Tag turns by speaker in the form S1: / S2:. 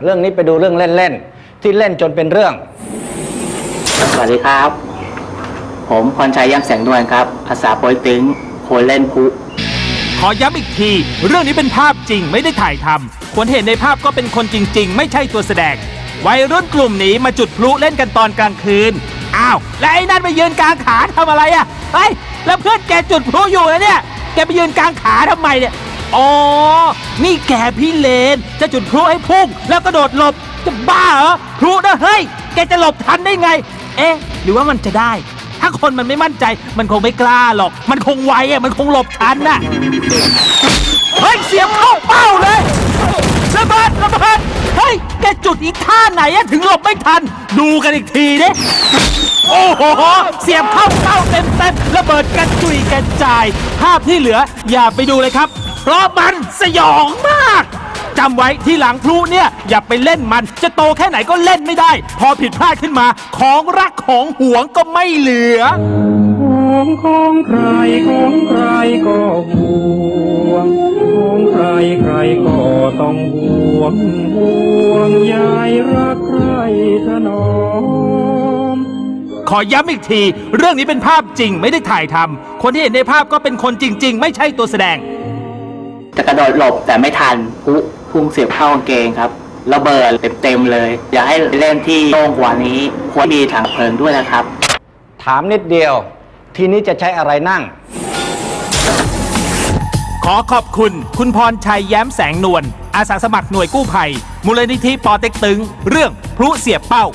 S1: เรื่องนี้ไปดูเรื่องเล่นๆที่เล่นจนเป็นเรื่อง
S2: สวัสดีครับผมพรชัยยังแสงนวลครับอาสาโปรยตึงคนเล่นพุ
S3: ขอย้ำอีกทีเรื่องนี้เป็นภาพจริงไม่ได้ถ่ายทำคนเห็นในภาพก็เป็นคนจริงๆไม่ใช่ตัวแสดงวัยรุ่นกลุ่มนี้มาจุดพลุเล่นกันตอนกลางคืนอ้าวแล้วไอ้นั่นไปยืนกลางขาทำอะไรอะเฮ้ยแล้วเพื่อนแกจุดพลุอยู่นะเนี่ยแกไปยืนกลางขาทำไมเนี่ยอ๋อนี่แกพี่เลนจะจุดพลุให้พุ่งแล้วกระโดดหลบจะบ้าเหรอพลุนะเฮ้ยแกจะหลบทันได้ไงเอ๊ะหรือว่ามันจะได้ถ้าคนมันไม่มั่นใจมันคงไม่กล้าหรอกมันคงไวอ่ะมันคงหลบทันน่ะเฮ้ยเสียบเข้าเป้าเลยระเบิดเฮ้ยแกจุดอีกท่าไหนอะถึงหลบไม่ทันดูกันอีกทีดิโอ้โหเสียบเข้าเป้าเต็มระเบิดกระจุยกระจายภาพที่เหลืออย่าไปดูเลยครับเพราะมันสยองมากจำไว้ที่หลังพลุเนี่ยอย่าไปเล่นมันจะโตแค่ไหนก็เล่นไม่ได้พอผิดพลาดขึ้นมาของรักของหวงก็ไม่เหลือ
S4: ของใครก็ห่วงของใครก็ต้องห่วงใยรักใครถนอม
S3: ขอย้ำอีกทีเรื่องนี้เป็นภาพจริงไม่ได้ถ่ายทำคนที่เห็นในภาพก็เป็นคนจริงๆไม่ใช่ตัวแสดง
S2: จะกระโดดหลบแต่ไม่ทันพุ่งเสียบเข้ากางเกงครับระเบิดเต็มเลยอยากให้เล่นที่โล่งกว่านี้ควรมีถังเพลิงด้วยนะครับ
S1: ถามนิดเดียวทีนี้จะใช้อะไรนั่ง
S3: ขอขอบคุณพรชัยแย้มแสงนวลอาสาสมัครหน่วยกู้ภัยมูลนิธิปอเต็กตึงเรื่องพลุเสียบเป้า